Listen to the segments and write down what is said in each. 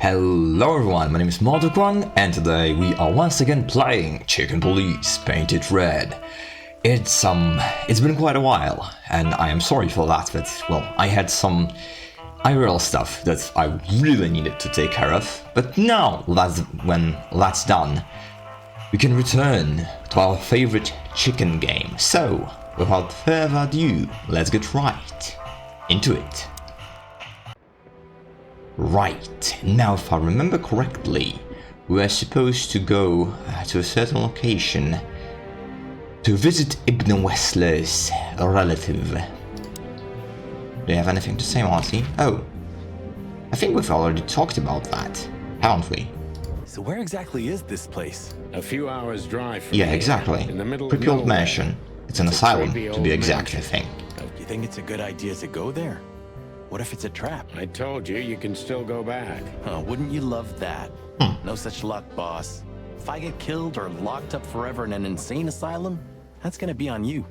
Hello everyone, my name is Mordukwan, and today we are once again playing Chicken Police Painted Red. It's been quite a while, and I am sorry for that, but well, I had some IRL stuff that I really needed to take care of. But now, when that's done, we can return to our favorite chicken game. So, without further ado, let's get right into it. Right, now if I remember correctly, we are supposed to go to a certain location to visit Ibn Wessler's relative. Do you have anything to say, Marty? Oh, I think we've already talked about that, haven't we? So where exactly is this place? A few hours drive from Yeah, here, exactly. in the middle of Creepy old nowhere. mansion. It's an It's a asylum, creepy to old be exact, I mansion. think. You think it's a good idea to go there? What if it's a trap? I told you, you can still go back. Wouldn't you love that? No such luck, boss. If I get killed or locked up forever in an insane asylum, that's gonna be on you.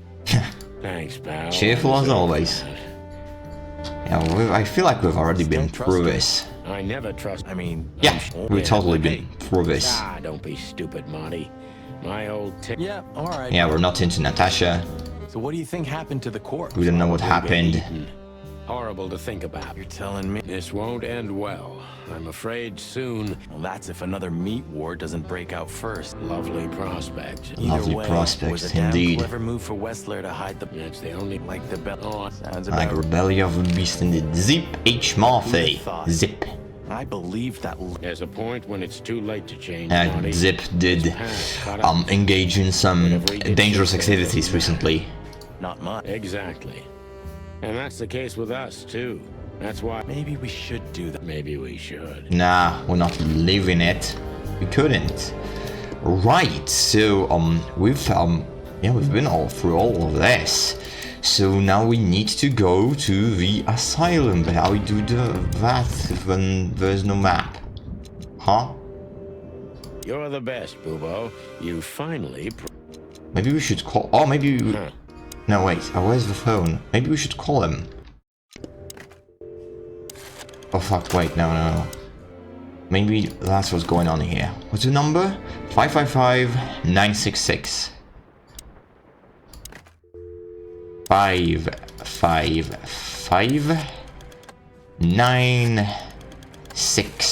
Thanks, pal. Cheerful as always. Yeah, I feel like we've already been Don't trust through her. this. I never trust. I mean, Yeah, I'm we've totally Hey, been through this. Ah, don't be stupid, Monty. My old tip. Yeah, all right. Yeah, we're not into Natasha. So what do you think happened to the corpse? We don't know what happened. Horrible to think about. You're telling me? This won't end well. I'm afraid soon. Well, that's if another meat war doesn't break out first. Lovely prospects. Either Lovely way, prospects, it was a damn indeed. clever move for Wessler to hide the That's the only. like the bell. Oh, Sounds Like about. Rebellion of the Beast and the Zip H. Murphy. thought? Zip. I believe that. There's a point when it's too late to change, And Monty. Zip did engage in some dangerous activities recently. Not much. Exactly. And that's the case with us, too. That's why. Maybe we should do that. Maybe we should. Nah, we're not leaving it. We couldn't. Right, so we've been all through all of this. So now we need to go to the asylum. But how we do that when there's no map? Huh? You're the best, Bubo. You finally. Maybe we should call. Oh, maybe. Huh. No, wait. Oh, where's the phone? Maybe we should call him. Oh fuck! Wait, no. Maybe that's what's going on here. What's the number? 555-966.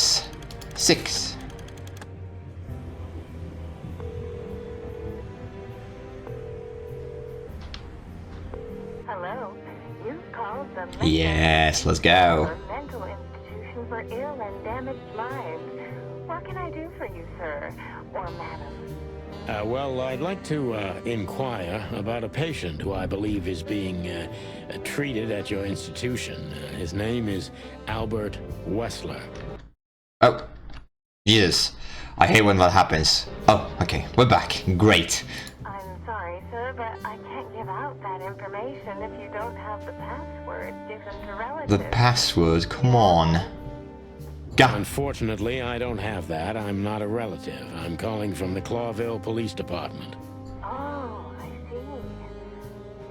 555-966. Hello, you've called the Yes, let's go. for mental institution for ill and damaged minds. What can I do for you, sir or madam? Well, I'd like to inquire about a patient who I believe is being treated at your institution. His name is Albert Wessler. Oh, yes. I hate when that happens. Oh, okay. We're back. Great. I'm sorry, sir, but I can't give out that information if you don't have the password given to relatives. The password. Come on. God. Unfortunately, I don't have that. I'm not a relative. I'm calling from the Clawville Police Department. Oh, I see.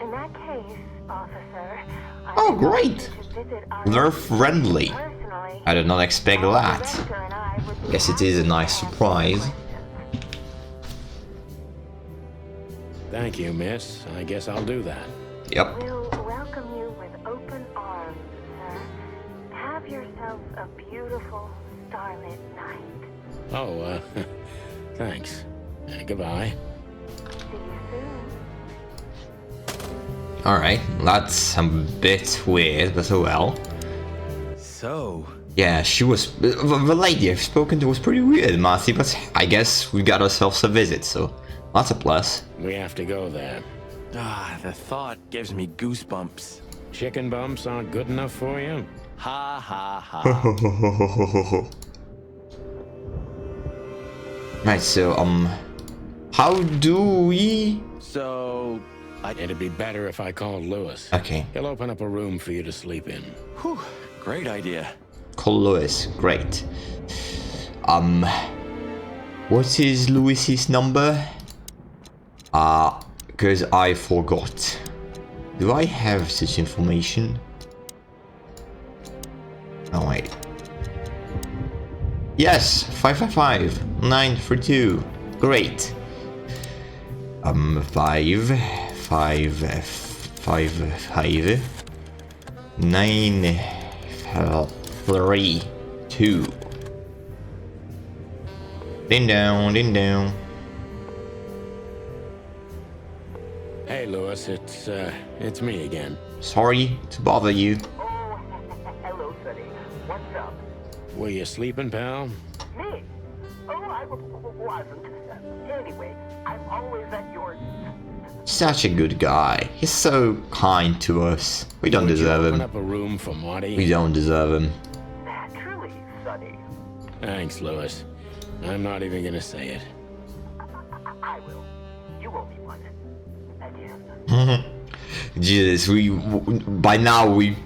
In that case, officer, I Oh, would like great. you to visit our They're friendly. personally. I did not expect The that. director and I would be Guess it is a happy to nice answer surprise. questions. Thank you, miss. I guess I'll do that. Yep. We'll welcome you with open arms, sir. Have yourself a beautiful starlit night. Oh, thanks. Goodbye. See you soon. Alright. That's a bit weird, but oh well. So, Yeah, she was. The lady I've spoken to was pretty weird, Marty, but I guess we got ourselves a visit, so that's a plus. We have to go there. the thought gives me goosebumps. Chicken bumps aren't good enough for you? Ha ha ha. Right, so, how do we... So, It'd be better if I called Lewis. Okay, He'll open up a room for you to sleep in. whew, great idea. call Lewis, great. What is Lewis's number? Because I forgot. Do I have such information? Oh wait. Yes, 555, 932. Great. 5, 5, 5, 5, 9, 3, 2. Ding dong, ding dong. Hey, Lewis, it's me again. Sorry to bother you. Oh, hello, Sonny. What's up? Were you sleeping, pal? Me? Oh, I wasn't. Anyway, I'm always at your... Such a good guy. He's so kind to us. We don't Would you deserve open him. up a room for Marty? We don't deserve him. Naturally, Sonny. Thanks, Lewis. I'm not even gonna say it. I will. You owe me one. Adieu. Jesus, by now we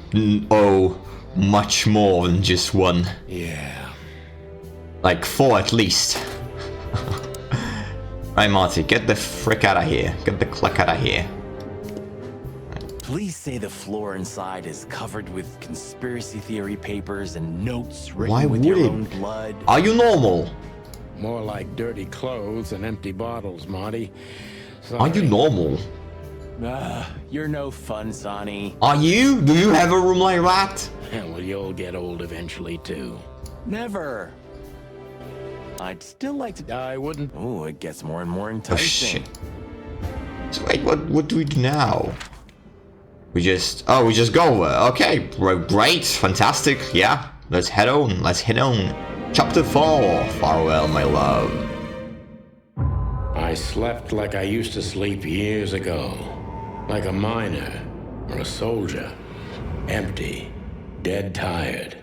owe much more than just one. Yeah. Like 4 at least. Right, Marty, get the frick out of here. Get the cluck out of here. Please say the floor inside is covered with conspiracy theory papers and notes written Why with would your it? own blood. Are you normal? More like dirty clothes and empty bottles, Marty. Are you Sorry. normal? You're no fun, Sonny. Are you? Do you have a room like that? Yeah, well, you'll get old eventually, too. Never. I'd still like to... I wouldn't... Oh, it gets more and more Oh enticing. shit. So wait, what do we do now? We just go over. Okay, great, fantastic. Yeah, let's head on. Let's head on. Chapter 4. Farewell, my love. I slept like I used to sleep years ago. Like a miner or a soldier. Empty. Dead tired.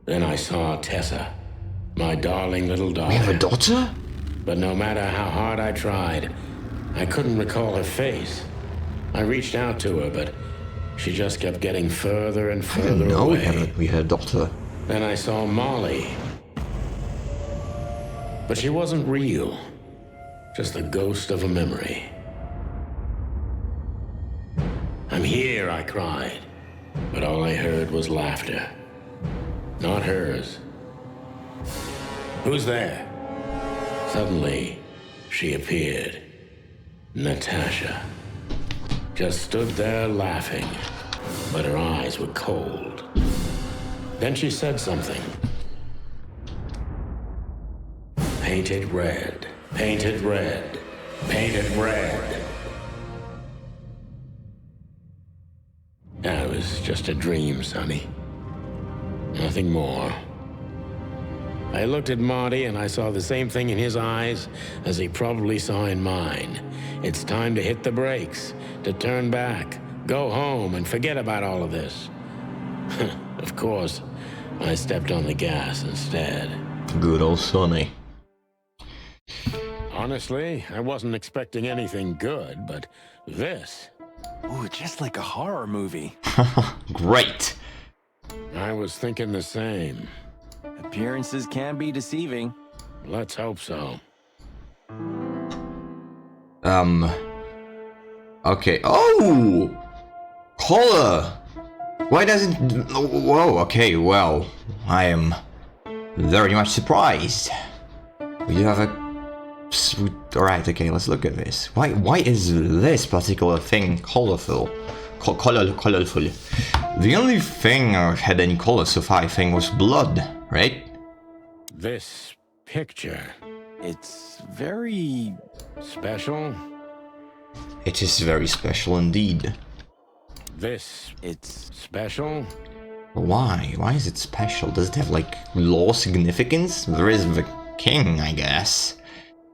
Then I saw Tessa. My darling little We have a daughter. daughter? But no matter how hard I tried, I couldn't recall her face. I reached out to her, but she just kept getting further and I further didn't know away. we had a daughter. Then I saw Molly. But she wasn't real. Just the ghost of a memory. I'm here, I cried. But all I heard was laughter. Not hers. Who's there? Suddenly, she appeared. Natasha. Just stood there laughing, but her eyes were cold. Then she said something. Painted red, painted red, painted red. That was just a dream, Sonny. Nothing more. I looked at Marty and I saw the same thing in his eyes as he probably saw in mine. It's time to hit the brakes, to turn back, go home and forget about all of this. Of course, I stepped on the gas instead. Good old Sonny. Honestly, I wasn't expecting anything good, but this, Ooh, just like a horror movie. Great. I was thinking the same. Appearances can be deceiving. Let's hope so. Okay. Oh! Color! Why doesn't... Whoa, okay, well, I am very much surprised. We do have a... Alright, okay, let's look at this. Why is this particular thing colorful? Colorful. The only thing I've had any color so far, I think, was blood, right? This picture, It's very... special? It is very special indeed. This It's... special? Why? Why is it special? Does it have, like, law significance? There is the king, I guess.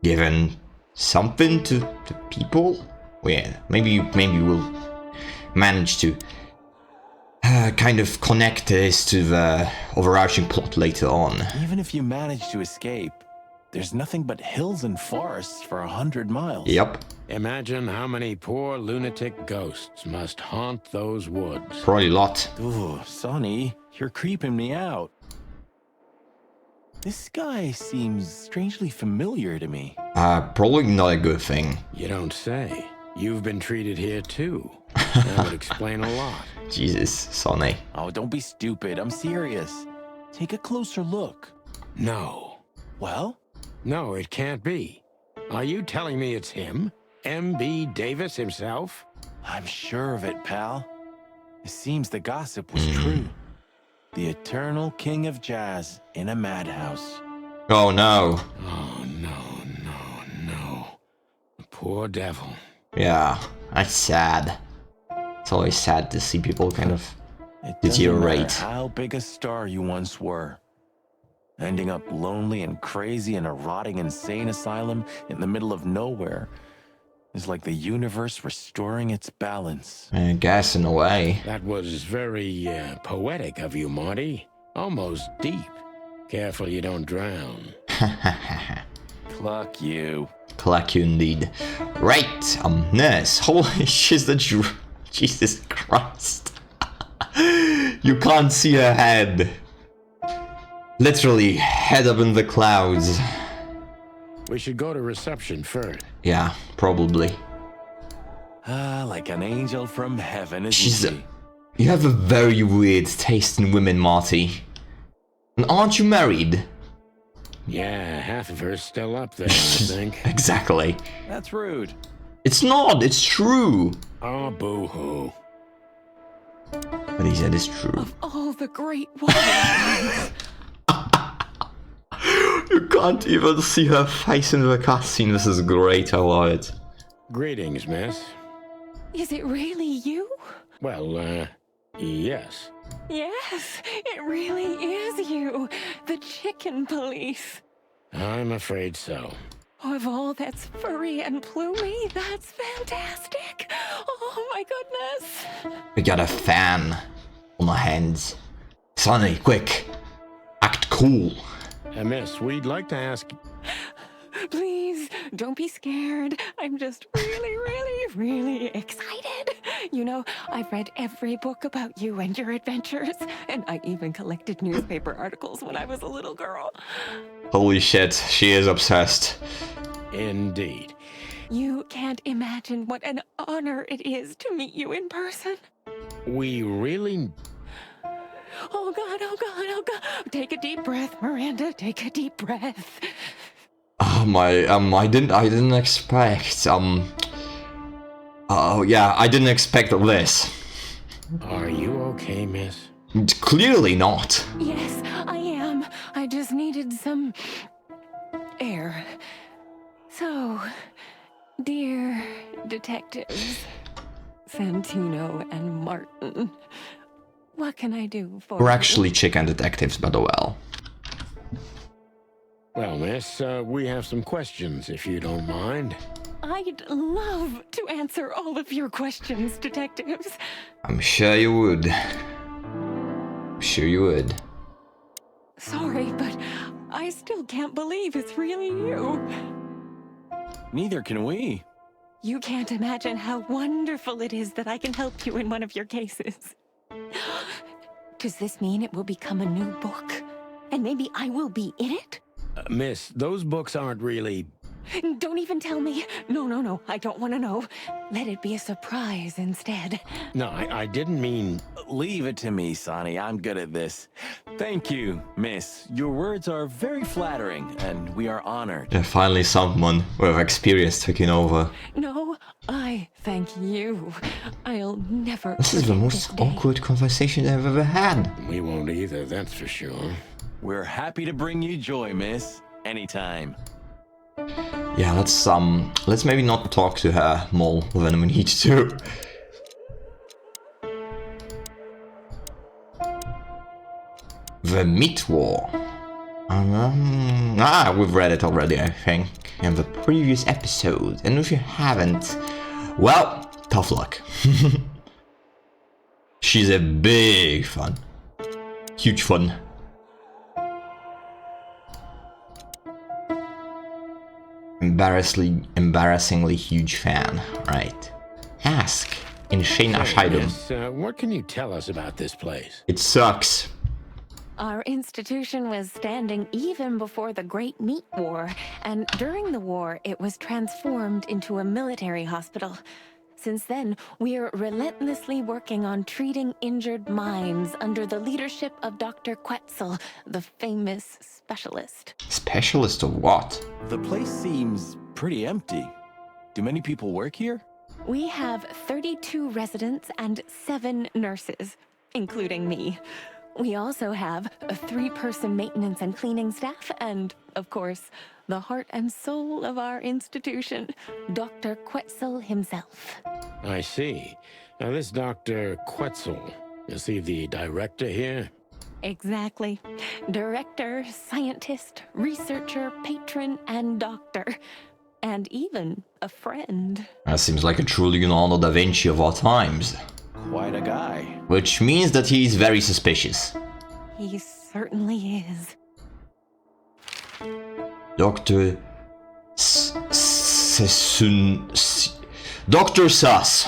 Given something to people? Well, yeah, maybe we'll manage to kind of connect this to the overarching plot later on. Even if you manage to escape, there's nothing but hills and forests for 100 miles. Yep, Imagine how many poor lunatic ghosts must haunt those woods. probably a lot. Ooh, Sonny, you're creeping me out. This guy seems strangely familiar to me. Probably not a good thing. You don't say. You've been treated here too. That would explain a lot. Jesus, Sonny. Oh, don't be stupid. I'm serious. Take a closer look. No. Well, No, it can't be. Are you telling me it's him? M.B. Davis himself? I'm sure of it, pal. It seems the gossip was true. The eternal king of jazz in a madhouse. Oh no. Oh, no. The poor devil. Yeah, that's sad. It's always sad to see people kind of It doesn't deteriorate. matter how big a star you once were. Ending up lonely and crazy in a rotting insane asylum in the middle of nowhere is like the universe restoring its balance. I guess in a way. That was very poetic of you, Marty. Almost deep. Careful you don't drown. Cluck you. Clack you indeed. Right, nurse. Holy shit, Jesus Christ. You can't see her head. Literally, head up in the clouds. We should go to reception first. Yeah, probably. Ah, like an angel from heaven, isn't She's she? You have a very weird taste in women, Marty. And aren't you married? Yeah, half of her's still up there, I think. Exactly. That's rude. It's not, it's true. Oh, boo-hoo. What he said is true. Of all the great ones. You can't even see her face in the cutscene. This is great, I love it. Greetings, miss. Is it really you? Well, yes. Yes, it really is you. The chicken police. I'm afraid so. Of all that's furry and plumey, that's fantastic. Oh my goodness. We got a fan on our hands. Sonny, quick. Act cool. Miss, we'd like to ask... Please, don't be scared. I'm just really excited. You know, I've read every book about you and your adventures, and I even collected newspaper articles when I was a little girl. Holy shit, she is obsessed. Indeed. You can't imagine what an honor it is to meet you in person. We really... Oh God, oh God, oh God. Take a deep breath, Miranda. Take a deep breath. Oh my, I didn't expect, oh yeah, I didn't expect this. Are you okay, miss? Clearly not. Yes, I am. I just needed some air. So, dear detectives, Santino and Martin, what can I do for We're you? actually chicken detectives, but oh well. Well, miss, we have some questions, if you don't mind. I'd love to answer all of your questions, detectives. I'm sure you would. I'm sure you would. Sorry, but I still can't believe it's really you. Neither can we. You can't imagine how wonderful it is that I can help you in one of your cases. Does this mean it will become a new book? And maybe I will be in it? Miss, those books aren't really... Don't even tell me. No, I don't want to know. Let it be a surprise instead. No, I didn't mean... Leave it to me, Sonny. I'm good at this. Thank you, miss. Your words are very flattering, and we are honored. Yeah, finally someone with experience taking over. No, I thank you. I'll never. This is the forget most this day. awkward conversation I've ever had. We won't either, that's for sure. We're happy to bring you joy, miss. Anytime. Yeah, let's maybe not talk to her more than we need to. The Meat War. We've read it already, I think, in the previous episode. And if you haven't, well, tough luck. She's a big fan. Huge fun. Embarrassingly huge fan, right? Ask in Shane Asylum. Miss, what can you tell us about this place? It sucks. Our institution was standing even before the Great Meat War, and during the war, it was transformed into a military hospital. Since then, we're relentlessly working on treating injured minds under the leadership of Dr. Quetzal, the famous specialist. Specialist of what? The place seems pretty empty. Do many people work here? We have 32 residents and 7 nurses, including me. We also have a 3-person maintenance and cleaning staff, and, of course, the heart and soul of our institution, Dr. Quetzal himself. I see. Now, this Dr. Quetzal, is he the director here? Exactly. Director, scientist, researcher, patron, and doctor. And even a friend. That seems like a true Leonardo da Vinci of our times. Quite a guy. Which means that he's very suspicious. He certainly is. Dr. Dr. Sus.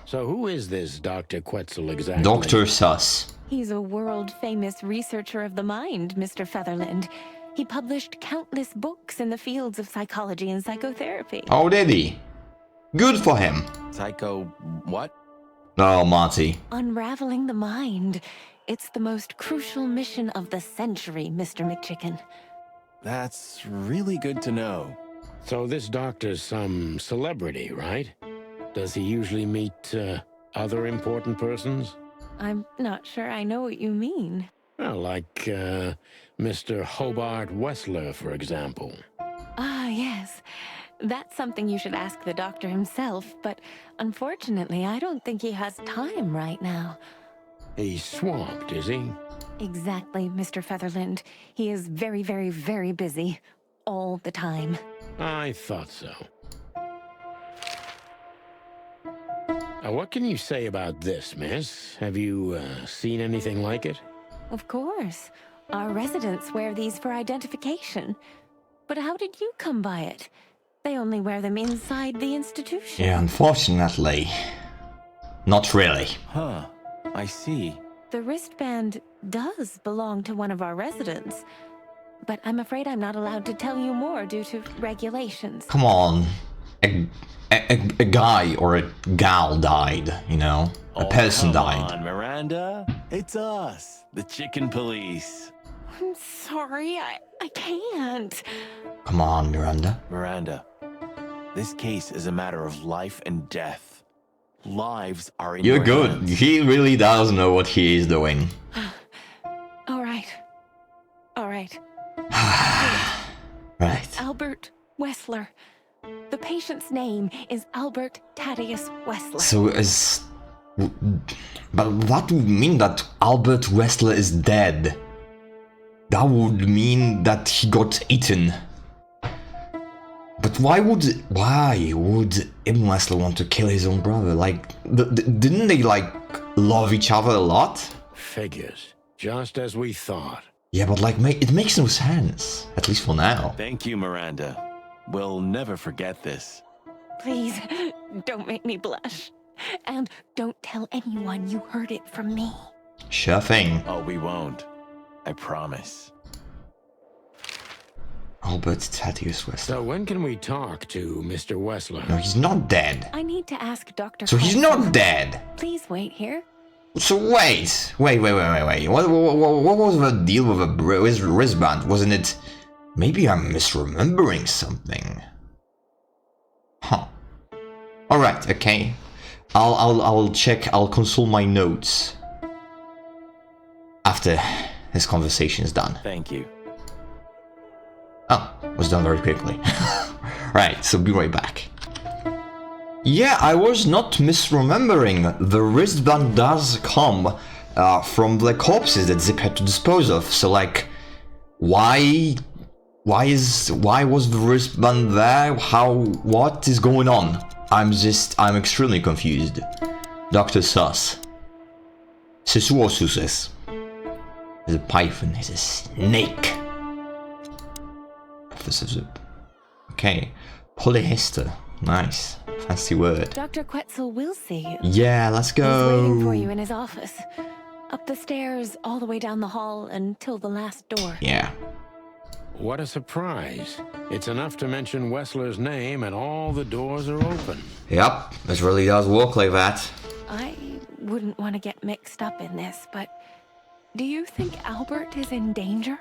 So who is this Dr. Quetzal exactly? Dr. Sus. He's a world-famous researcher of the mind, Mr. Featherland. He published countless books in the fields of psychology and psychotherapy. Oh, did he? Good for him. Psycho what? Oh, Marty. Unraveling the mind. It's the most crucial mission of the century, Mr. McChicken. That's really good to know. So this doctor's some celebrity, right? Does he usually meet other important persons? I'm not sure I know what you mean. Well, like Mr. Hobart Wessler, for example. Ah, yes. That's something you should ask the doctor himself, but unfortunately, I don't think he has time right now. He's swamped, is he? Exactly, Mr. Featherland. He is very, very, very busy. All the time. I thought so. Now, what can you say about this, miss? Have you seen anything like it? Of course. Our residents wear these for identification. But how did you come by it? They only wear them inside the institution. Yeah, unfortunately. Not really. Huh. I see. The wristband does belong to one of our residents. But I'm afraid I'm not allowed to tell you more due to regulations. Come on. A guy or a gal died, you know? A person died. Come on, Miranda. It's us, the Chicken Police. I'm sorry, I can't. Come on, Miranda. Miranda, this case is a matter of life and death. Lives are in You're your good. hands. He really does know what he is doing. All right. All right. Right. Albert Wessler. The patient's name is Albert Thaddeus Wessler. So is... But that would mean that Albert Wessler is dead. That would mean that he got eaten. But why would Ibn Wessler want to kill his own brother? Like, didn't they, like, love each other a lot? Figures. Just as we thought. Yeah, but, like, it makes no sense. At least for now. Thank you, Miranda. We'll never forget this. Please, don't make me blush. And don't tell anyone you heard it from me. Sure thing. Oh, we won't. I promise. Albert Thaddeus Wessler. So when can we talk to Mr. Wessler? No, he's not dead. I need to ask Dr. So he's Quetzal. not dead. Please wait here. So wait. What was the deal with the wristband? Wasn't it... Maybe I'm misremembering something. Huh. Alright, okay. I'll check, I'll consult my notes. After this conversation is done. Thank you. Oh, was done very quickly. Right, so be right back. Yeah, I was not misremembering. The wristband does come from the corpses that Zip had to dispose of. So, like, why was the wristband there? What is going on? I'm extremely confused. Dr. Sus. Sisu or Suses? He's a python, he's a snake. Officer Zip. Okay. Polyester. Nice. Fancy word. Dr. Quetzal will see you. Yeah, let's He's waiting for go. you in his office. Up the stairs, all the way down the hall, until the last door. Yeah. What a surprise. It's enough to mention Wessler's name and all the doors are open. Yep, it really does work like that. I wouldn't want to get mixed up in this, but do you think Albert is in danger?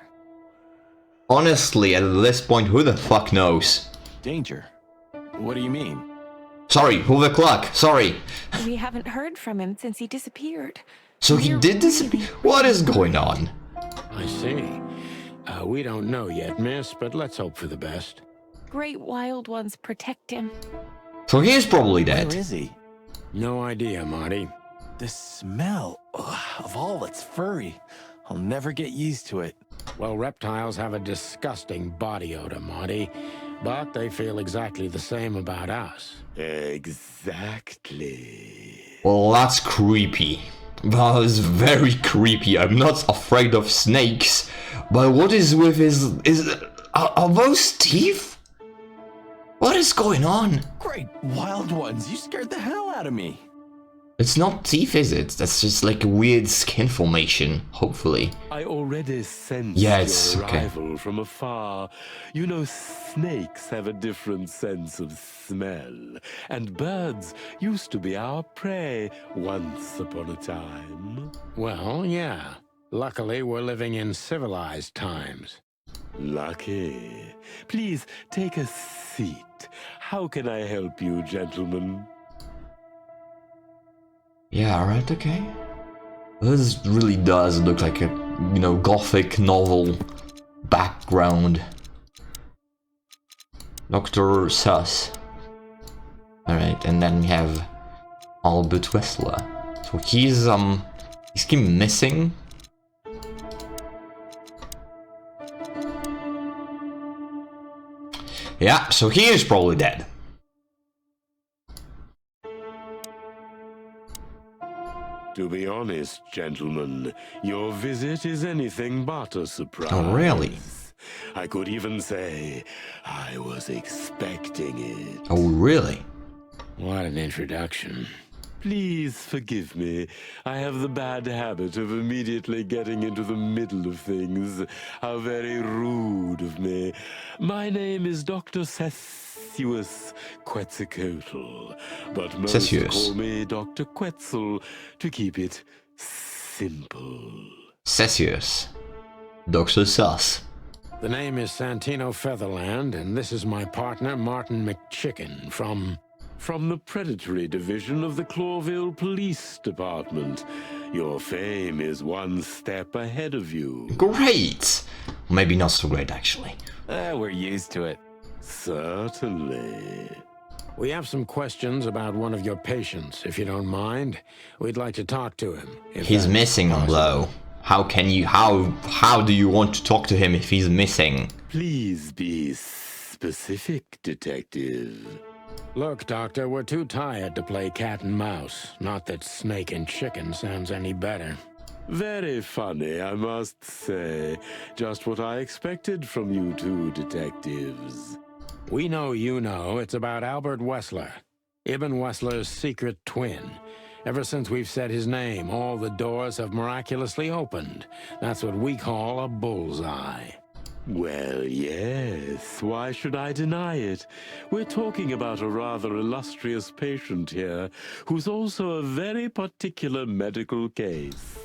Honestly, at this point, who the fuck knows? Danger? What do you mean? Sorry, pull the clock, sorry. We haven't heard from him since he disappeared. So he We're did disappear? really, What is going on? I see. We don't know yet, miss, but let's hope for the best. Great wild ones protect him. So he is probably Where dead. is he? No idea, Marty. The smell of all that's furry. I'll never get used to it. Well, reptiles have a disgusting body odor, Marty, but they feel exactly the same about us. Exactly. Well, that's creepy. That is very creepy. I'm not afraid of snakes, but what is with his... Are those teeth? What is going on? Great wild ones, you scared the hell out of me. It's not teeth, is it? That's just like a weird skin formation, hopefully. I already sensed Yeah, it's your okay. arrival from afar. You know, snakes have a different sense of smell, and birds used to be our prey once upon a time. Well, yeah. Luckily, we're living in civilized times. Lucky. Please take a seat. How can I help you, gentlemen? Yeah, alright, okay. This really does look like a, gothic novel background. Dr. Suss. Alright, and then we have Albert Wessler. So he's missing. Yeah, so he is probably dead. To be honest, gentlemen, your visit is anything but a surprise. Oh, really? I could even say I was expecting it. Oh, really? What an introduction. Please forgive me. I have the bad habit of immediately getting into the middle of things. How very rude of me. My name is Dr. Cessius Quetzalcoatl, but most Cessius. call me Dr. Quetzal to keep it simple. Cessius. Dr. Suss. The name is Santino Featherland, and this is my partner, Martin McChicken, from From the Predatory Division of the Clawville Police Department. Your fame is one step ahead of you. Great! Maybe not so great, actually. We're used to it. Certainly. We have some questions about one of your patients, if you don't mind. We'd like to talk to him. if He's that's missing, possible. though. How do you want to talk to him if he's missing? Please be specific, Detective. Look, Doctor, we're too tired to play cat and mouse. Not that snake and chicken sounds any better. Very funny, I must say. Just what I expected from you two detectives. We know you know it's about Albert Wessler, Ibn Wessler's secret twin. Ever since we've said his name, all the doors have miraculously opened. That's what we call a bullseye. Well, yes. Why should I deny it? We're talking about a rather illustrious patient here, who's also a very particular medical case.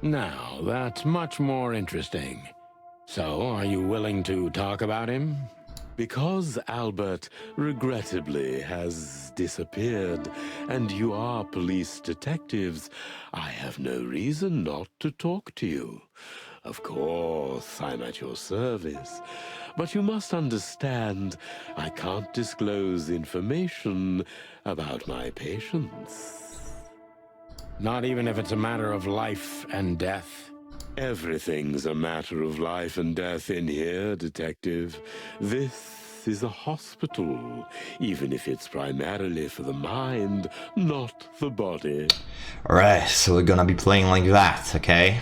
Now, that's much more interesting. So, are you willing to talk about him? Because Albert, regrettably, has disappeared, and you are police detectives, I have no reason not to talk to you. Of course, I'm at your service, but you must understand, I can't disclose information about my patients. Not even if it's a matter of life and death? Everything's a matter of life and death in here, Detective. This is a hospital, even if it's primarily for the mind, not the body. Alright, so we're gonna be playing like that, okay?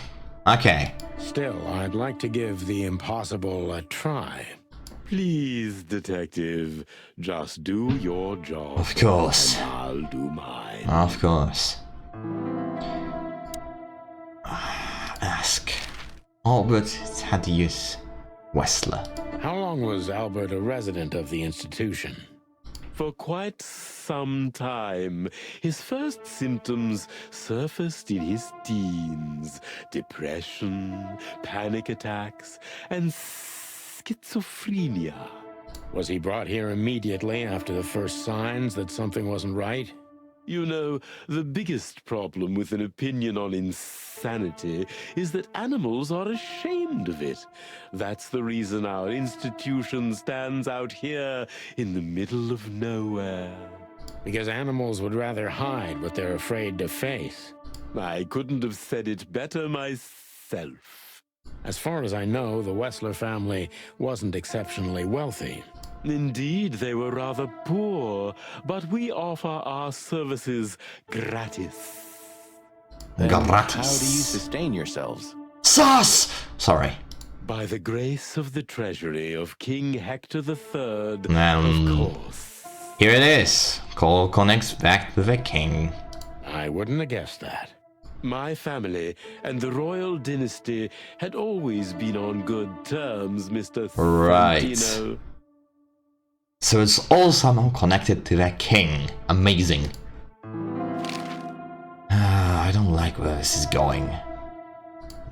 Okay. Still, I'd like to give the impossible a try. Please, Detective, just do your job. Of course. And I'll do mine. Of course. Ask Albert Thaddeus Wessler. How long was Albert a resident of the institution? For quite some time. His first symptoms surfaced in his teens. Depression, panic attacks, and schizophrenia. Was he brought here immediately after the first signs that something wasn't right? You know, the biggest problem with an opinion on insanity is that animals are ashamed of it. That's the reason our institution stands out here in the middle of nowhere. Because animals would rather hide what they're afraid to face. I couldn't have said it better myself. As far as I know, the Wessler family wasn't exceptionally wealthy. Indeed, they were rather poor, but we offer our services gratis. Then how do you Gratis. sustain yourselves? Sus! Sorry. By the grace of the treasury of King Hector III, Um, of course. Here it is. Call connects back to the king. I wouldn't have guessed that. My family and the royal dynasty had always been on good terms, Mr. Right. Fantino. So it's all somehow connected to the king. Amazing. I don't like where this is going.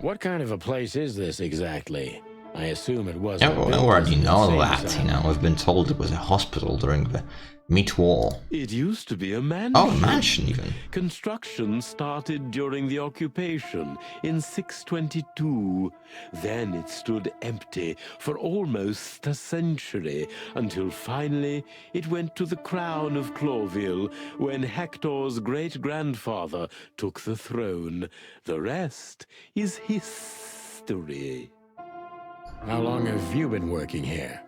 What kind of a place is this exactly? I assume it Yeah, wasn't. we built already as an know insane that, asylum. I've been told it was a hospital during the mid-war. It used to be a mansion. Oh, a mansion even. Construction started during the occupation in 622. Then it stood empty for almost a century until finally it went to the crown of Cloville when Hector's great-grandfather took the throne. The rest is history. How long have you been working here?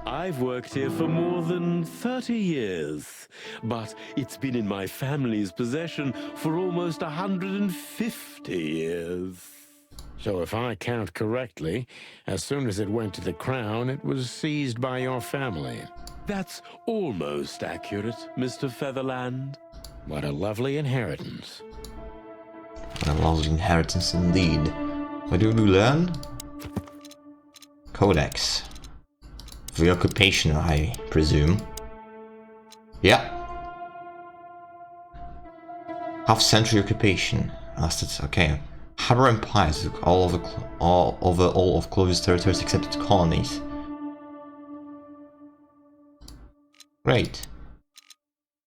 I've worked here for more than 30 years, but it's been in my family's possession for almost 150 years. So if I count correctly, as soon as it went to the crown, it was seized by your family. That's almost accurate, Mr. Featherland. What a lovely inheritance. A lovely inheritance indeed. What do we learn? Codex. The occupation, I presume. Yeah. Half-century occupation. Lasted, okay. Harbour Empire took all of Clovis territories except its colonies. Great.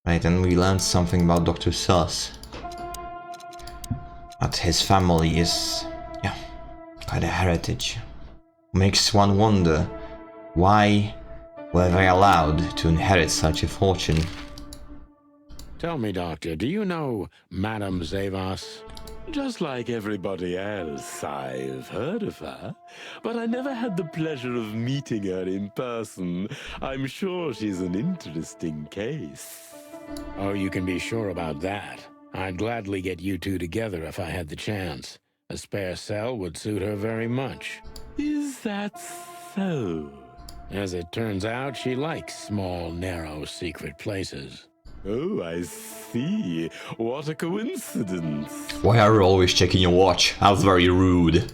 Right, and we learned something about Dr. Sus. That his family is, yeah, quite a heritage. Makes one wonder, why were they allowed to inherit such a fortune? Tell me, Doctor, do you know Madame Zavas? Just like everybody else, I've heard of her, but I never had the pleasure of meeting her in person. I'm sure she's an interesting case. Oh, you can be sure about that. I'd gladly get you two together if I had the chance. A spare cell would suit her very much. Is that so? As it turns out, she likes small, narrow, secret places. Oh, I see. What a coincidence. Why are you always checking your watch? That's very rude.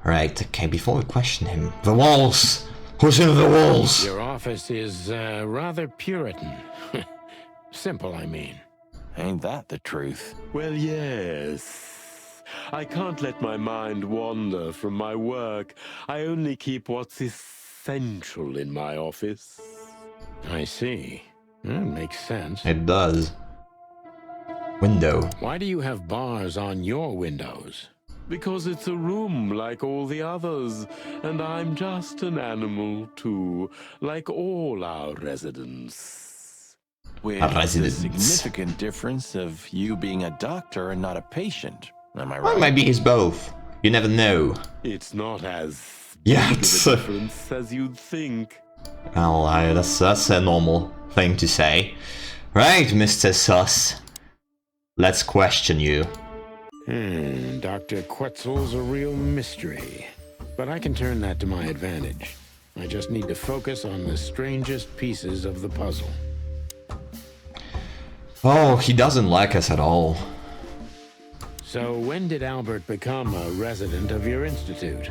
Right, okay, before we question him. The walls! Who's in the walls? Your office is rather Puritan. Simple, I mean. Ain't that the truth? Well, yes. I can't let my mind wander from my work. I only keep what's essential in my office. I see. That makes sense. It does. Window. Why do you have bars on your windows? Because it's a room like all the others, and I'm just an animal too, like all our residents. With A the residence. significant difference of you being a doctor and not a patient. Am I Well, right? maybe he's both. You never know. It's not as Yeah, big of it's, a difference as you'd think. Well, that's a normal thing to say. Right, Mr. Sus. Let's question you. Dr. Quetzal's a real mystery. But I can turn that to my advantage. I just need to focus on the strangest pieces of the puzzle. Oh, he doesn't like us at all. So when did Albert become a resident of your institute?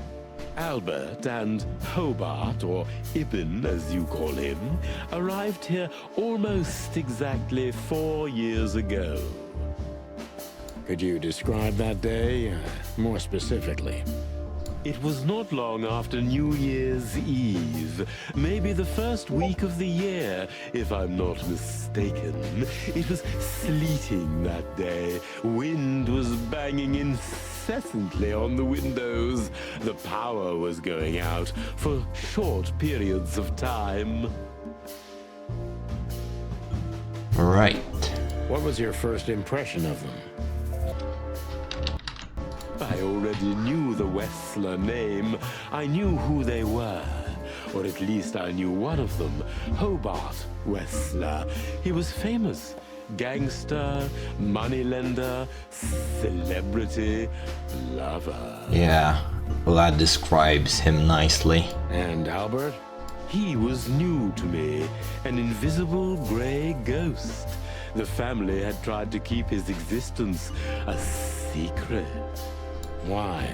Albert and Hobart, or Ibn as you call him, arrived here almost exactly 4 years ago. Could you describe that day more specifically? It was not long after New Year's Eve, maybe the first week of the year, if I'm not mistaken. It was sleeting that day. Wind was banging incessantly on the windows. The power was going out for short periods of time. Right. What was your first impression of them? I already knew the Wessler name. I knew who they were. Or at least I knew one of them, Hobart Wessler. He was famous. Gangster, moneylender, celebrity, lover. Yeah, well, that describes him nicely. And Albert? He was new to me, an invisible gray ghost. The family had tried to keep his existence a secret. Why?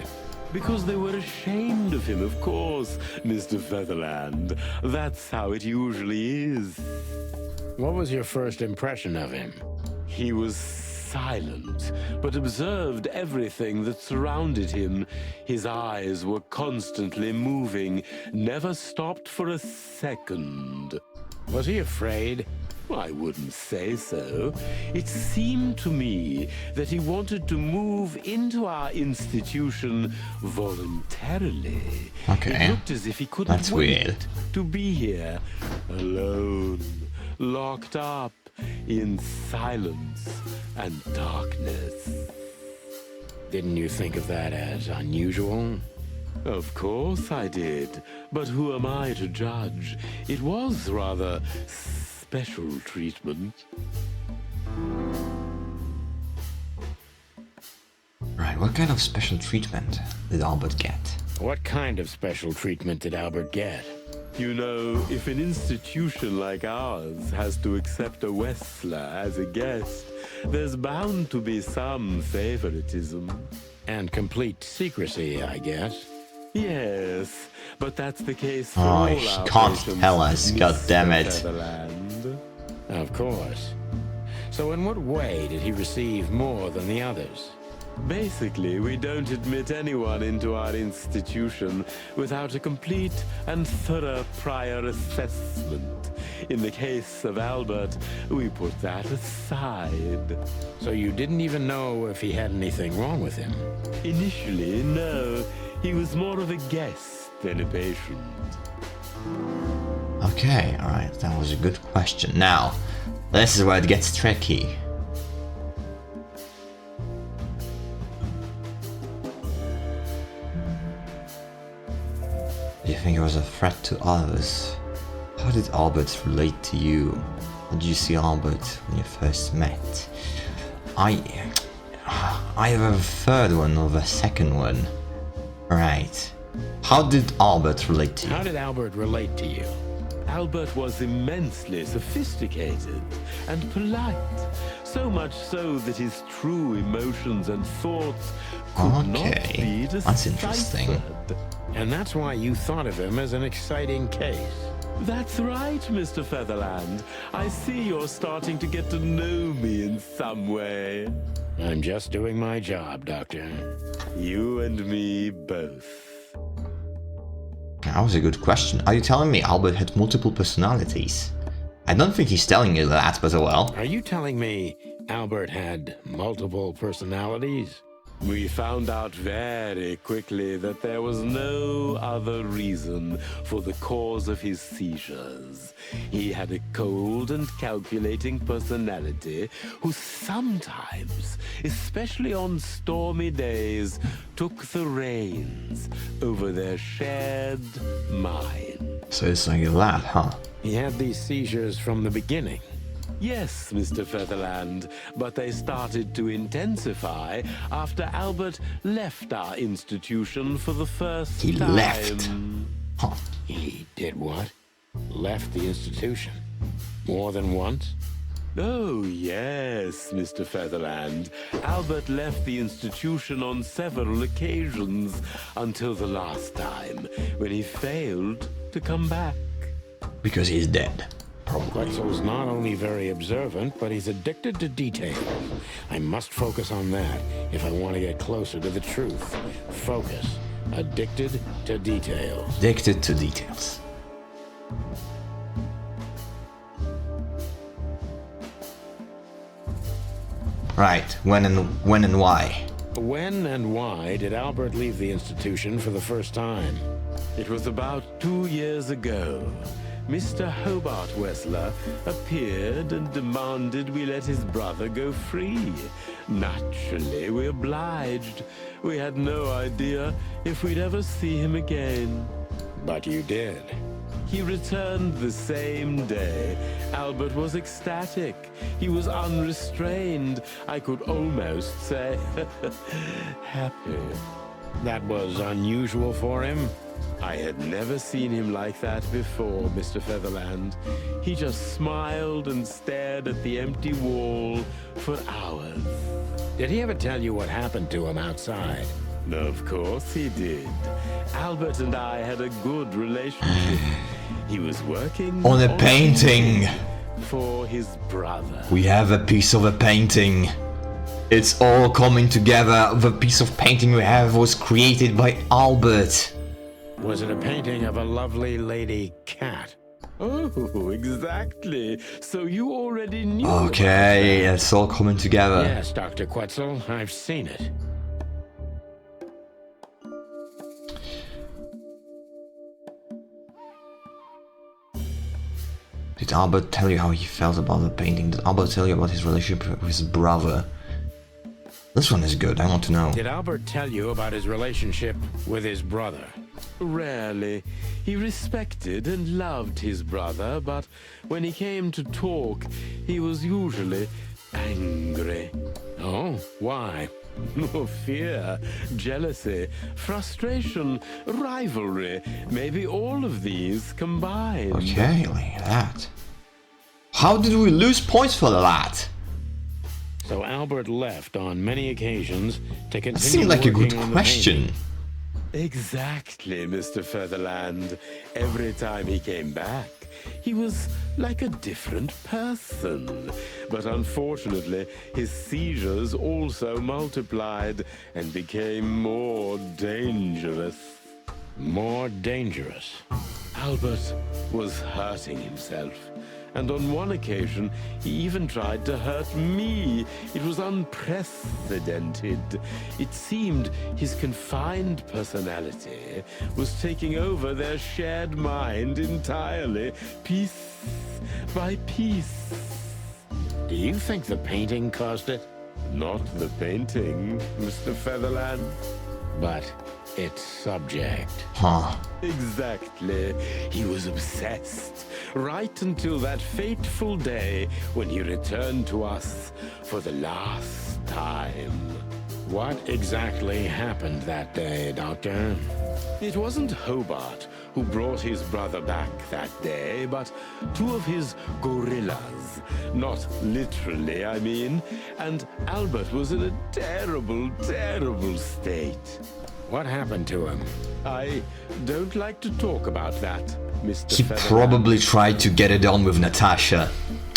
Because they were ashamed of him, of course, Mr. Featherland. That's how it usually is. What was your first impression of him? He was silent, but observed everything that surrounded him. His eyes were constantly moving, never stopped for a second. Was he afraid? I wouldn't say so. It seemed to me that he wanted to move into our institution voluntarily. Okay. It looked as if he couldn't That's wait weird. to be here, alone, locked up in silence and darkness. Didn't you think of that as unusual? Of course I did, but who am I to judge? It was rather special treatment. Right, what kind of special treatment did Albert get? What kind of special treatment did Albert get? You know, if an institution like ours has to accept a Wessler as a guest, there's bound to be some favoritism. And complete secrecy, I guess. Yes, but that's the case for Oh, all he our can't patients, tell us, Mr. goddammit. Featherland. Of course. So in what way did he receive more than the others? Basically, we don't admit anyone into our institution without a complete and thorough prior assessment. In the case of Albert, we put that aside. So you didn't even know if he had anything wrong with him? Initially, no. He was more of a guest than a patient. Okay, alright, that was a good question. Now, this is where it gets tricky. Do you think he was a threat to others? How did Albert relate to you? How did you see Albert when you first met? I have a third one or a second one. Right. How did Albert relate to you? How did Albert relate to you? Albert was immensely sophisticated and polite, so much so that his true emotions and thoughts could not Okay, be that's interesting. deciphered. And that's why you thought of him as an exciting case. That's right, Mr. Featherland. I see you're starting to get to know me in some way. I'm just doing my job, Doctor. You and me both. That was a good question. Are you telling me Albert had multiple personalities? I don't think he's telling you that, but oh well. Are you telling me Albert had multiple personalities? We found out very quickly that there was no other reason for the cause of his seizures. He had a cold and calculating personality who sometimes, especially on stormy days, took the reins over their shared mind. So it's like that, huh? He had these seizures from the beginning. Yes, Mr. Featherland, but they started to intensify after Albert left our institution for the first He time. left. Huh. He did what? Left the institution? More than once? Oh, yes, Mr. Featherland. Albert left the institution on several occasions until the last time, when he failed to come back. Because he's dead. Probably. Quetzal's not only very observant, but he's addicted to detail. I must focus on that if I want to get closer to the truth. Focus. Addicted to details. Addicted to details. Right, when and why? When and why did Albert leave the institution for the first time? It was about 2 years ago. Mr. Hobart Wessler appeared and demanded we let his brother go free. Naturally, we obliged. We had no idea if we'd ever see him again. But you did. He returned the same day. Albert was ecstatic. He was unrestrained. I could almost say happy. That was unusual for him. I had never seen him like that before, Mr. Featherland. He just smiled and stared at the empty wall for hours. Did he ever tell you what happened to him outside? Of course he did. Albert and I had a good relationship. He was working On a painting. for his brother. We have a piece of a painting. It's all coming together. The piece of painting we have was created by Albert. Was it a painting of a lovely lady cat? Oh, exactly. So you already knew. Okay, it's all coming together. Yes, Dr. Quetzal, I've seen it. Did Albert tell you how he felt about the painting? Did Albert tell you about his relationship with his brother? This one is good, I want to know. Did Albert tell you about his relationship with his brother? Rarely. He respected and loved his brother, but when he came to talk, he was usually angry. Oh, why? No fear, jealousy, frustration, rivalry, maybe all of these combined. Okay, like that. How did we lose points for that? So Albert left on many occasions to continue That seemed like a good working on the question. painting. Exactly, Mr. Featherland. Every time he came back, he was like a different person. But unfortunately, his seizures also multiplied and became more dangerous. More dangerous. Albert was hurting himself. And on one occasion, he even tried to hurt me. It was unprecedented. It seemed his confined personality was taking over their shared mind entirely, piece by piece. Do you think the painting caused it? Not the painting, Mr. Featherland. But its subject. Huh. Exactly. He was obsessed. Right until that fateful day when he returned to us for the last time. What exactly happened that day, Doctor? It wasn't Hobart who brought his brother back that day, but two of his gorillas. Not literally, I mean. And Albert was in a terrible, terrible state. What happened to him? I don't like to talk about that, Mr. He Featherland. probably tried to get it on with Natasha.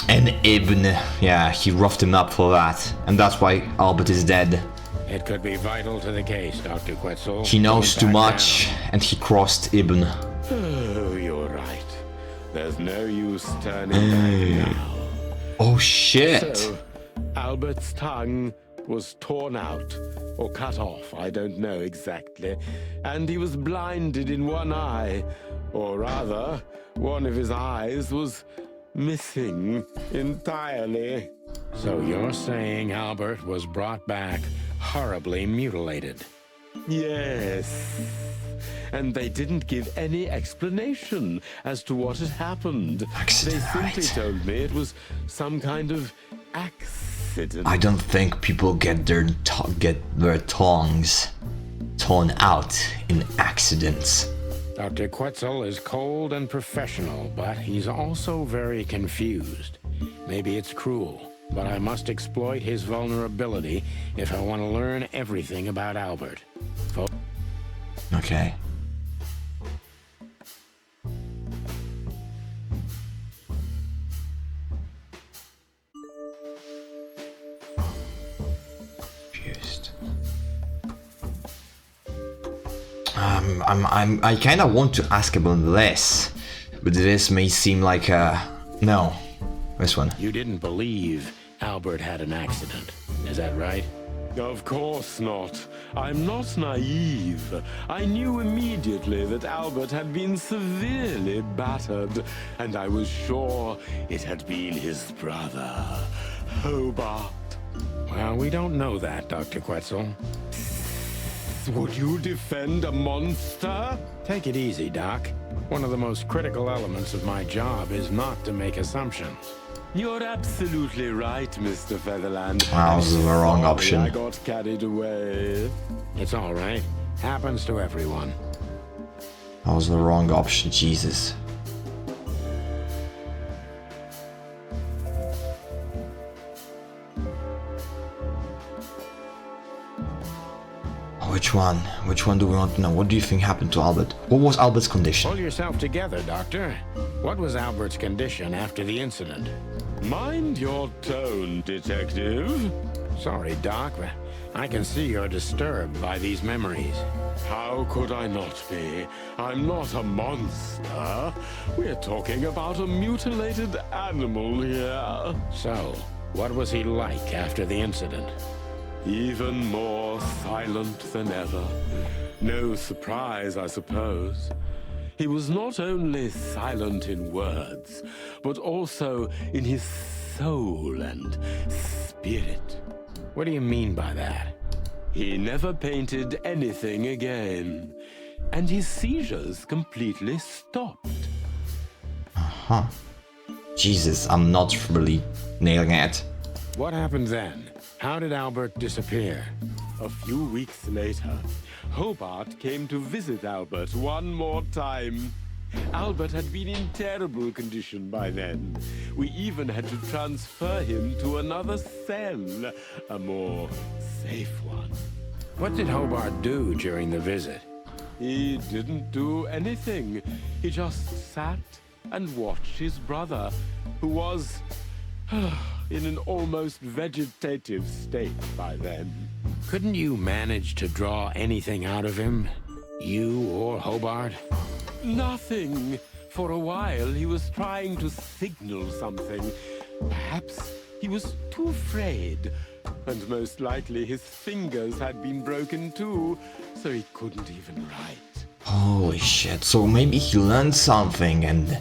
And Ibn, yeah, he roughed him up for that. And that's why Albert is dead. It could be vital to the case, Dr. Quetzal. He knows Don't too back much, down. and he crossed Ibn. Oh, you're right. There's no use turning back now. Oh shit! So, Albert's tongue was torn out, or cut off, I don't know exactly, and he was blinded in one eye, or rather, one of his eyes was missing entirely. So you're saying Albert was brought back horribly mutilated? Yes. And they didn't give any explanation as to what had happened. Accident, They simply right. told me it was some kind of accident. I don't think people get their tongues torn out in accidents. Dr. Quetzal is cold and professional, but he's also very confused. Maybe it's cruel, but I must exploit his vulnerability if I want to learn everything about Albert. Okay. Confused. I kind of want to ask about this, but this may seem like a no. This one. You didn't believe Albert had an accident, is that right? Of course not. I'm not naive. I knew immediately that Albert had been severely battered, and I was sure it had been his brother, Hobart. Well, we don't know that, Dr. Quetzal. Would you defend a monster? Take it easy, Doc. One of the most critical elements of my job is not to make assumptions. You're absolutely right, Mr. Featherland. Wow, this is the wrong Sorry option. I got carried away. It's all right. Happens to everyone. That was the wrong option, Jesus. Which one? Which one do we want to know? What do you think happened to Albert? What was Albert's condition? Pull yourself together, Doctor. What was Albert's condition after the incident? Mind your tone, Detective. Sorry, Doc, but I can see you're disturbed by these memories. How could I not be? I'm not a monster. We're talking about a mutilated animal here. So, what was he like after the incident? Even more silent than ever. No surprise, I suppose. He was not only silent in words, but also in his soul and spirit. What do you mean by that? He never painted anything again, and his seizures completely stopped. Huh. Jesus, I'm not really nailing it. What happened then? How did Albert disappear? A few weeks later, Hobart came to visit Albert one more time. Albert had been in terrible condition by then. We even had to transfer him to another cell, a more safe one. What did Hobart do during the visit? He didn't do anything. He just sat and watched his brother, who was in an almost vegetative state by then. Couldn't you manage to draw anything out of him? You or Hobart? Nothing. For a while, he was trying to signal something. Perhaps he was too afraid. And most likely his fingers had been broken too, so he couldn't even write. Holy shit, so maybe he learned something and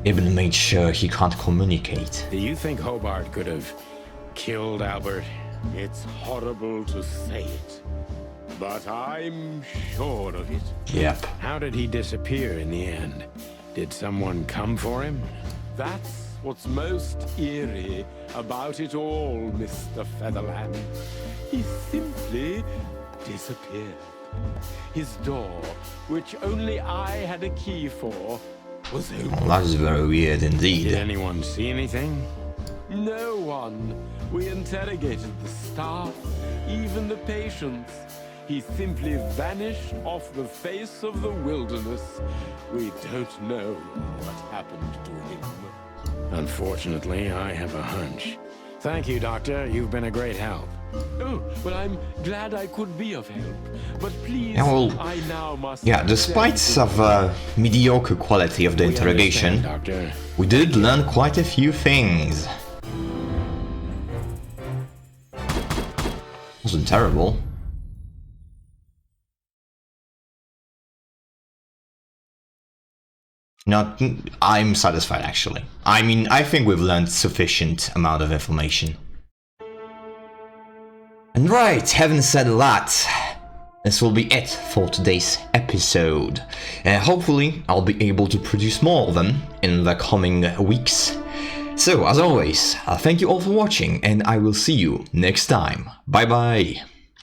even made sure he can't communicate. Do you think Hobart could have killed Albert? It's horrible to say it, but I'm sure of it. Yep. How did he disappear in the end? Did someone come for him? That's what's most eerie about it all, Mr. Featherland. He simply disappeared. His door, which only I had a key for, was open. Well, that is very weird Did indeed. anyone see anything? No one. We interrogated the staff, even the patients. He simply vanished off the face of the wilderness. We don't know what happened to him. Unfortunately, I have a hunch. Thank you, Doctor. You've been a great help. Oh, well, I'm glad I could be of help. But please, Yeah, well, I now must... Yeah, despite of mediocre quality of the We interrogation, understand, Doctor. we did learn quite a few things. Wasn't terrible. Not, I'm satisfied actually. I mean, I think we've learned sufficient amount of information. And right, having said that, this will be it for today's episode. Hopefully, I'll be able to produce more of them in the coming weeks. So, as always, thank you all for watching, and I will see you next time. Bye bye!